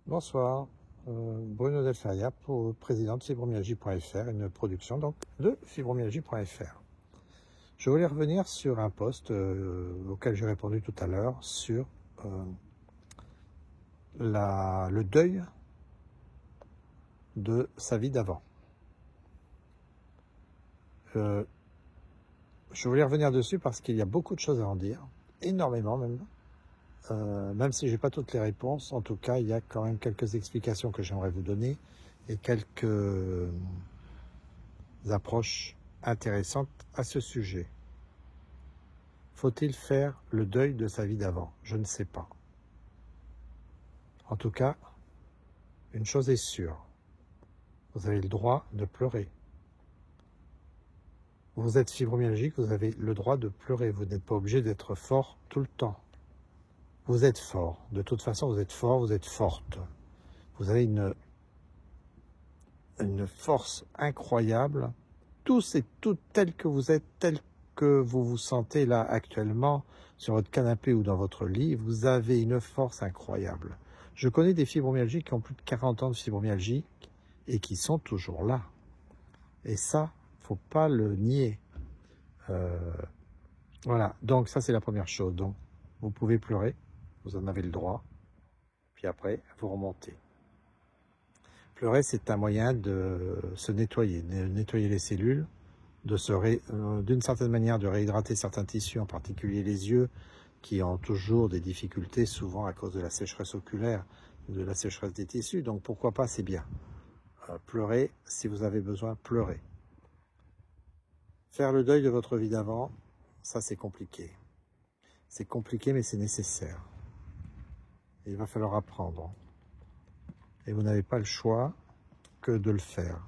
Bonsoir, Bruno Delferia, président de fibromyalgie.fr, une production donc de fibromyalgie.fr. Je voulais revenir sur un post auquel j'ai répondu tout à l'heure sur le deuil de sa vie d'avant. Je voulais revenir dessus parce qu'il y a beaucoup de choses à en dire, énormément même. Même si je n'ai pas toutes les réponses, en tout cas, il y a quand même quelques explications que j'aimerais vous donner et quelques approches intéressantes à ce sujet. Faut-il faire le deuil de sa vie d'avant? Je ne sais pas. En tout cas, une chose est sûre, vous avez le droit de pleurer. Vous êtes fibromyalgique, vous avez le droit de pleurer. Vous n'êtes pas obligé d'être fort tout le temps. Vous êtes fort. De toute façon, vous êtes fort, vous êtes forte. Vous avez une force incroyable. Tous et toutes tels que vous êtes, tels que vous vous sentez là actuellement, sur votre canapé ou dans votre lit, vous avez une force incroyable. Je connais des fibromyalgiques qui ont plus de 40 ans de fibromyalgie et qui sont toujours là. Et ça, faut pas le nier. Voilà, donc ça c'est la première chose. Donc, vous pouvez pleurer, vous en avez le droit, puis après, vous remontez. Pleurer, c'est un moyen de se nettoyer, de nettoyer les cellules, d'une certaine manière de réhydrater certains tissus, en particulier les yeux, qui ont toujours des difficultés, souvent à cause de la sécheresse oculaire, de la sécheresse des tissus. Donc pourquoi pas, c'est bien. Pleurer, si vous avez besoin, pleurez. Faire le deuil de votre vie d'avant, ça c'est compliqué. C'est compliqué, mais c'est nécessaire. Et il va falloir apprendre. Et vous n'avez pas le choix que de le faire.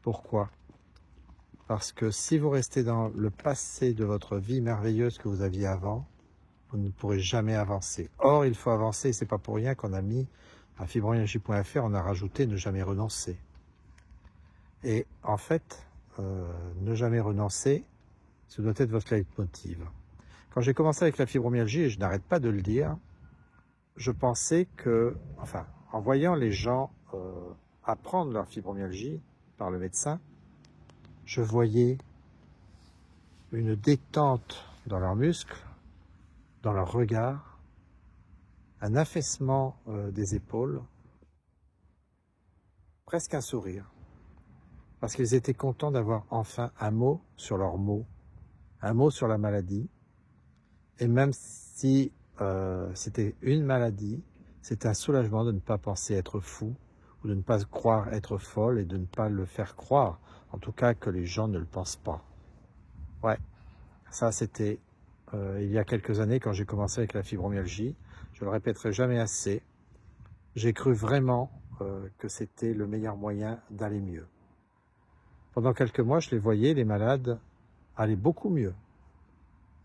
Pourquoi? Parce que si vous restez dans le passé de votre vie merveilleuse que vous aviez avant, vous ne pourrez jamais avancer. Or, il faut avancer, c'est pas pour rien qu'on a mis à fibromyalgie.fr, on a rajouté ne jamais renoncer. Et en fait, ne jamais renoncer, ce doit être votre leitmotiv. Quand j'ai commencé avec la fibromyalgie, et je n'arrête pas de le dire, je pensais que, enfin, en voyant les gens apprendre leur fibromyalgie par le médecin, je voyais une détente dans leurs muscles, dans leur regard, un affaissement des épaules, presque un sourire, parce qu'ils étaient contents d'avoir enfin un mot sur leur mot, un mot sur la maladie, et même si c'était une maladie, c'était un soulagement de ne pas penser être fou, ou de ne pas croire être folle, et de ne pas le faire croire, en tout cas que les gens ne le pensent pas. Ouais, ça c'était il y a quelques années quand j'ai commencé avec la fibromyalgie. Je le répéterai jamais assez. J'ai cru vraiment que c'était le meilleur moyen d'aller mieux. Pendant quelques mois, je les voyais, les malades allaient beaucoup mieux.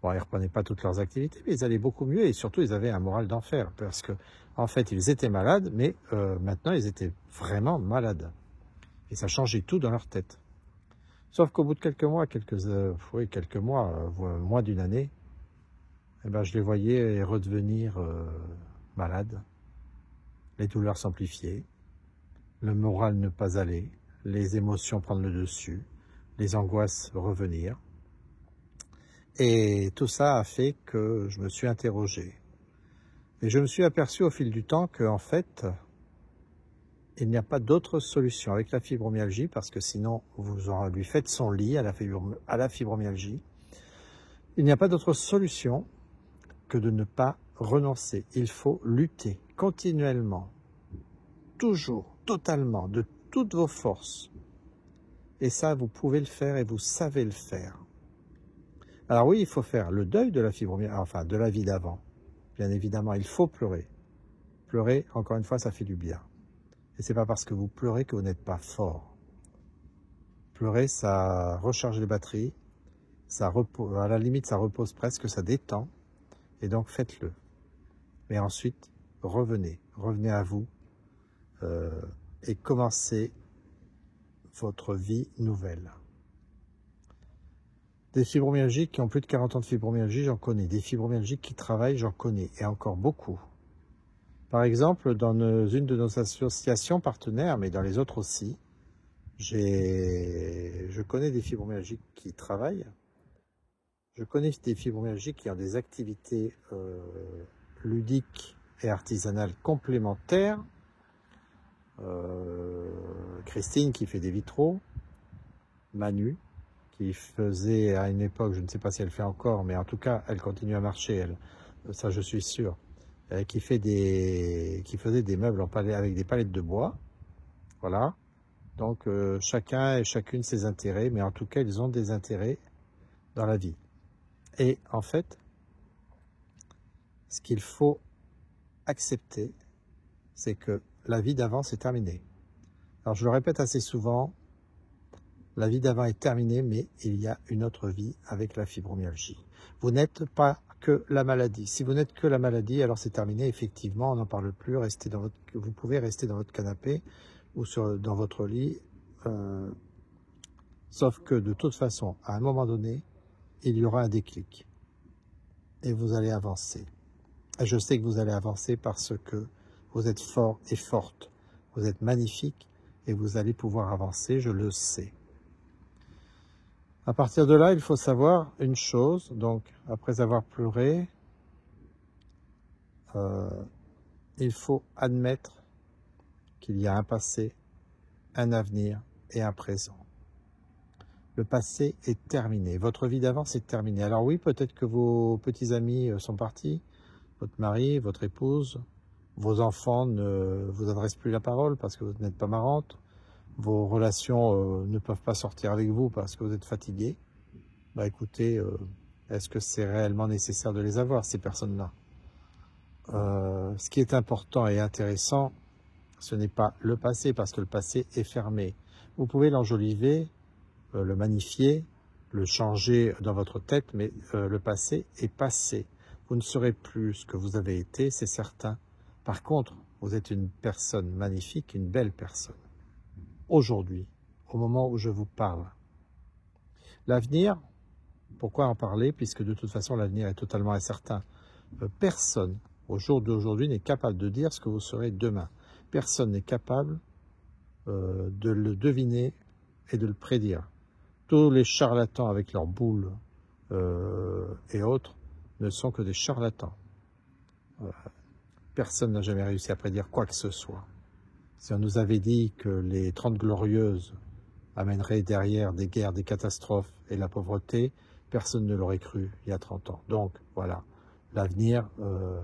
Bon, ils ne reprenaient pas toutes leurs activités, mais ils allaient beaucoup mieux et surtout, ils avaient un moral d'enfer parce que, en fait, ils étaient malades, mais maintenant, ils étaient vraiment malades. Et ça changeait tout dans leur tête. Sauf qu'au bout de quelques mois, moins d'une année, eh ben, je les voyais redevenir malades, les douleurs s'amplifier, le moral ne pas aller, les émotions prendre le dessus, les angoisses revenir. Et tout ça a fait que je me suis interrogé. Et je me suis aperçu au fil du temps qu'en fait, il n'y a pas d'autre solution avec la fibromyalgie, parce que sinon, vous lui faites son lit à la fibromyalgie. Il n'y a pas d'autre solution que de ne pas renoncer. Il faut lutter continuellement, toujours, totalement, de toutes vos forces. Et ça, vous pouvez le faire et vous savez le faire. Alors oui, il faut faire le deuil de la fibromyalgie, enfin de la vie d'avant. Bien évidemment, il faut pleurer. Pleurer, encore une fois, ça fait du bien. Et c'est pas parce que vous pleurez que vous n'êtes pas fort. Pleurer, ça recharge les batteries, à la limite, ça repose presque, ça détend. Et donc, faites-le. Mais ensuite, revenez à vous et commencez votre vie nouvelle. Des fibromyalgiques qui ont plus de 40 ans de fibromyalgie, j'en connais. Des fibromyalgiques qui travaillent, j'en connais. Et encore beaucoup. Par exemple, dans une de nos associations partenaires, mais dans les autres aussi, je connais des fibromyalgiques qui travaillent. Je connais des fibromyalgiques qui ont des activités ludiques et artisanales complémentaires. Christine qui fait des vitraux, Manu qui faisait à une époque, je ne sais pas si elle fait encore, mais en tout cas elle continue à marcher, elle, ça je suis sûr, qui faisait des meubles avec des palettes de bois, voilà. Donc chacun et chacune ses intérêts, mais en tout cas ils ont des intérêts dans la vie. Et en fait, ce qu'il faut accepter, c'est que la vie d'avant, c'est terminé. Alors je le répète assez souvent, la vie d'avant est terminée, mais il y a une autre vie avec la fibromyalgie. Vous n'êtes pas que la maladie. Si vous n'êtes que la maladie, alors c'est terminé, effectivement, on n'en parle plus, vous pouvez rester dans votre canapé ou dans votre lit, sauf que de toute façon, à un moment donné, il y aura un déclic et vous allez avancer. Et je sais que vous allez avancer parce que vous êtes fort et forte, vous êtes magnifique et vous allez pouvoir avancer, je le sais. À partir de là, il faut savoir une chose, donc après avoir pleuré, il faut admettre qu'il y a un passé, un avenir et un présent. Le passé est terminé, votre vie d'avant c'est terminé. Alors oui, peut-être que vos petits amis sont partis, votre mari, votre épouse, vos enfants ne vous adressent plus la parole parce que vous n'êtes pas marrante, vos relations ne peuvent pas sortir avec vous parce que vous êtes fatigué. Bah écoutez, est-ce que c'est réellement nécessaire de les avoir, ces personnes-là? Ce qui est important et intéressant, ce n'est pas le passé, parce que le passé est fermé. Vous pouvez l'enjoliver, le magnifier, le changer dans votre tête, mais le passé est passé. Vous ne serez plus ce que vous avez été, c'est certain. Par contre, vous êtes une personne magnifique, une belle personne. Aujourd'hui, au moment où je vous parle. L'avenir, pourquoi en parler? Puisque de toute façon, l'avenir est totalement incertain. Personne, au jour d'aujourd'hui, n'est capable de dire ce que vous serez demain. Personne n'est capable de le deviner et de le prédire. Tous les charlatans avec leurs boules et autres ne sont que des charlatans. Personne n'a jamais réussi à prédire quoi que ce soit. Si on nous avait dit que les 30 glorieuses amèneraient derrière des guerres, des catastrophes et la pauvreté, personne ne l'aurait cru il y a 30 ans. Donc voilà, l'avenir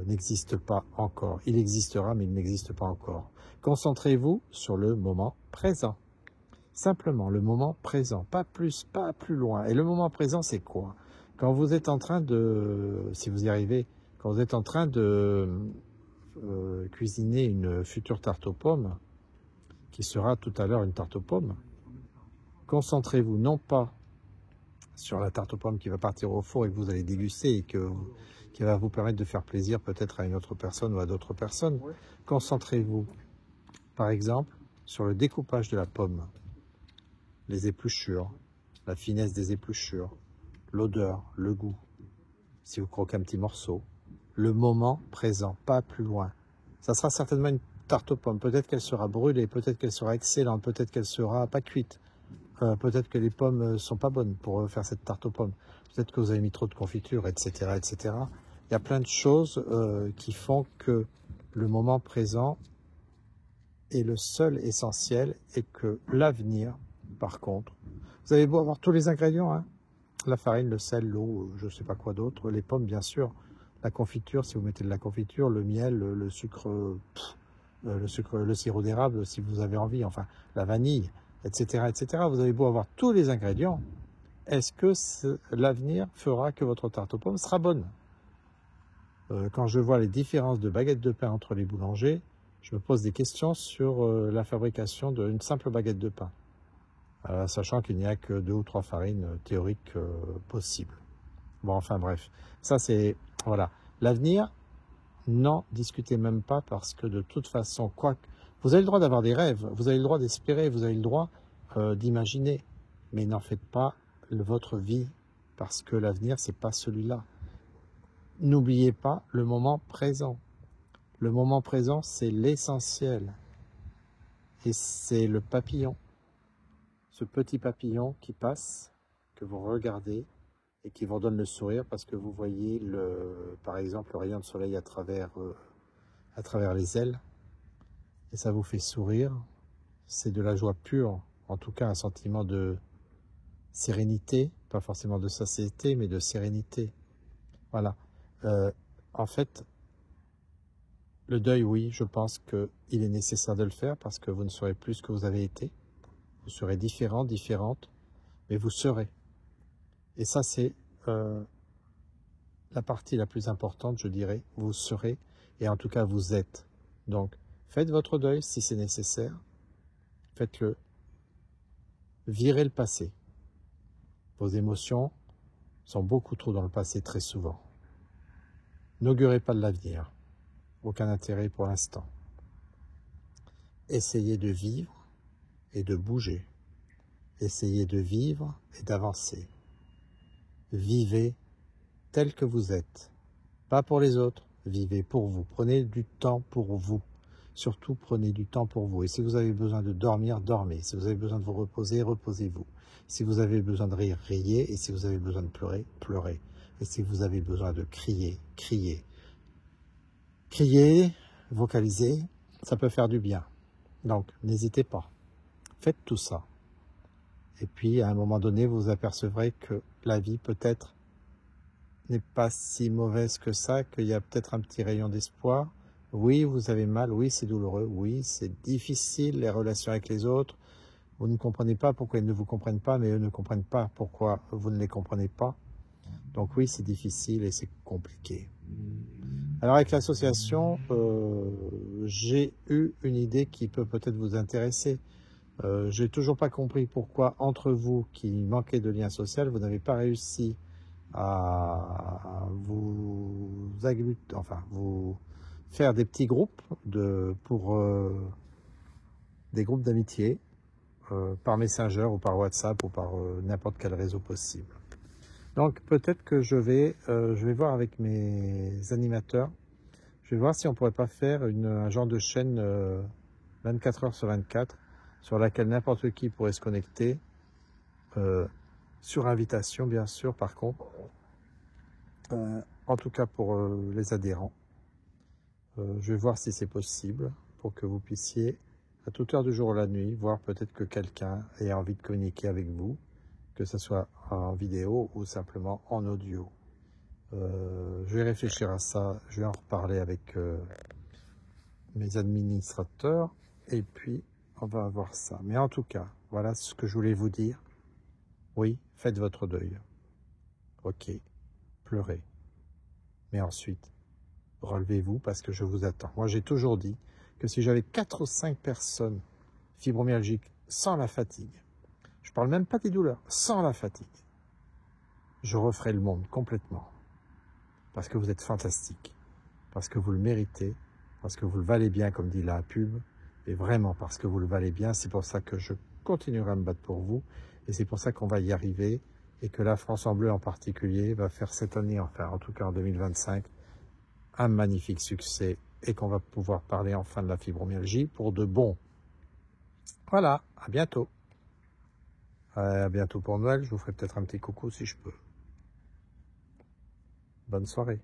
n'existe pas encore. Il existera, mais il n'existe pas encore. Concentrez-vous sur le moment présent. Simplement, le moment présent, pas plus, pas plus loin. Et le moment présent, c'est quoi? Quand vous êtes en train de, si vous y arrivez, quand vous êtes en train de cuisiner une future tarte aux pommes, qui sera tout à l'heure une tarte aux pommes, concentrez-vous non pas sur la tarte aux pommes qui va partir au four et que vous allez déguster et qui va vous permettre de faire plaisir peut-être à une autre personne ou à d'autres personnes. Concentrez-vous, par exemple, sur le découpage de la pomme, les épluchures, la finesse des épluchures, l'odeur, le goût, si vous croquez un petit morceau, le moment présent, pas plus loin. Ça sera certainement une tarte aux pommes, peut-être qu'elle sera brûlée, peut-être qu'elle sera excellente, peut-être qu'elle sera pas cuite, peut-être que les pommes sont pas bonnes pour faire cette tarte aux pommes, peut-être que vous avez mis trop de confiture, etc., etc. Il y a plein de choses qui font que le moment présent est le seul essentiel et que l'avenir, par contre, vous avez beau avoir tous les ingrédients, hein, la farine, le sel, l'eau, je ne sais pas quoi d'autre, les pommes bien sûr, la confiture si vous mettez de la confiture, le miel, le sucre, le sirop d'érable si vous avez envie, enfin la vanille, etc., etc. Vous avez beau avoir tous les ingrédients, est-ce que l'avenir fera que votre tarte aux pommes sera bonne? Quand je vois les différences de baguettes de pain entre les boulangers, je me pose des questions sur la fabrication d'une simple baguette de pain, sachant qu'il n'y a que 2 ou 3 farines théoriques possibles. Bon, enfin bref, ça c'est, voilà. L'avenir, n'en discutez même pas parce que de toute façon, vous avez le droit d'avoir des rêves, vous avez le droit d'espérer, vous avez le droit d'imaginer, mais n'en faites pas votre vie parce que l'avenir, c'est pas celui-là. N'oubliez pas le moment présent. Le moment présent, c'est l'essentiel. Et c'est le papillon, ce petit papillon qui passe, que vous regardez et qui vous donne le sourire parce que vous voyez, par exemple, le rayon de soleil à travers les ailes. Et ça vous fait sourire. C'est de la joie pure, en tout cas un sentiment de sérénité, pas forcément de satiété, mais de sérénité. Voilà. En fait, le deuil, oui, je pense qu'il est nécessaire de le faire parce que vous ne serez plus ce que vous avez été. Vous serez différent, différente, mais vous serez. Et ça, c'est la partie la plus importante, je dirais. Vous serez, et en tout cas, vous êtes. Donc, faites votre deuil si c'est nécessaire. Faites-le. Virez le passé. Vos émotions sont beaucoup trop dans le passé très souvent. N'augurez pas de l'avenir. Aucun intérêt pour l'instant. Essayez de vivre et de bouger. Essayez de vivre et d'avancer. Vivez tel que vous êtes. Pas pour les autres, vivez pour vous. Prenez du temps pour vous. Surtout, prenez du temps pour vous. Et si vous avez besoin de dormir, dormez. Si vous avez besoin de vous reposer, reposez-vous. Si vous avez besoin de rire, riez. Et si vous avez besoin de pleurer, pleurez. Et si vous avez besoin de crier, criez. Crier, vocaliser, ça peut faire du bien. Donc, n'hésitez pas. Faites tout ça. Et puis, à un moment donné, vous apercevrez que la vie, peut-être, n'est pas si mauvaise que ça, qu'il y a peut-être un petit rayon d'espoir. Oui, vous avez mal, oui, c'est douloureux, oui, c'est difficile, les relations avec les autres. Vous ne comprenez pas pourquoi ils ne vous comprennent pas, mais eux ne comprennent pas pourquoi vous ne les comprenez pas. Donc oui, c'est difficile et c'est compliqué. Alors avec l'association, j'ai eu une idée qui peut peut-être vous intéresser. J'ai toujours pas compris pourquoi entre vous qui manquez de lien social, vous n'avez pas réussi à vous faire des petits groupes pour des groupes d'amitié par Messenger ou par WhatsApp ou par n'importe quel réseau possible. Donc peut-être que je vais voir avec mes animateurs, je vais voir si on pourrait pas faire un genre de chaîne 24 heures sur 24 sur laquelle n'importe qui pourrait se connecter, sur invitation bien sûr par contre, en tout cas pour les adhérents. Je vais voir si c'est possible pour que vous puissiez à toute heure du jour ou la nuit voir peut-être que quelqu'un ait envie de communiquer avec vous, que ce soit en vidéo ou simplement en audio. Je vais réfléchir à ça, je vais en reparler avec mes administrateurs et puis on va voir ça. Mais en tout cas, voilà ce que je voulais vous dire. Oui, faites votre deuil. Ok, pleurez. Mais ensuite, relevez-vous parce que je vous attends. Moi, j'ai toujours dit que si j'avais 4 ou 5 personnes fibromyalgiques sans la fatigue, je ne parle même pas des douleurs, sans la fatigue, je referais le monde complètement. Parce que vous êtes fantastique, parce que vous le méritez, parce que vous le valez bien, comme dit la pub, et vraiment parce que vous le valez bien. C'est pour ça que je continuerai à me battre pour vous, et c'est pour ça qu'on va y arriver, et que la France en bleu en particulier va faire cette année, enfin en tout cas en 2025, un magnifique succès, et qu'on va pouvoir parler enfin de la fibromyalgie pour de bon. Voilà, à bientôt. À bientôt pour Noël, je vous ferai peut-être un petit coucou si je peux. Bonne soirée.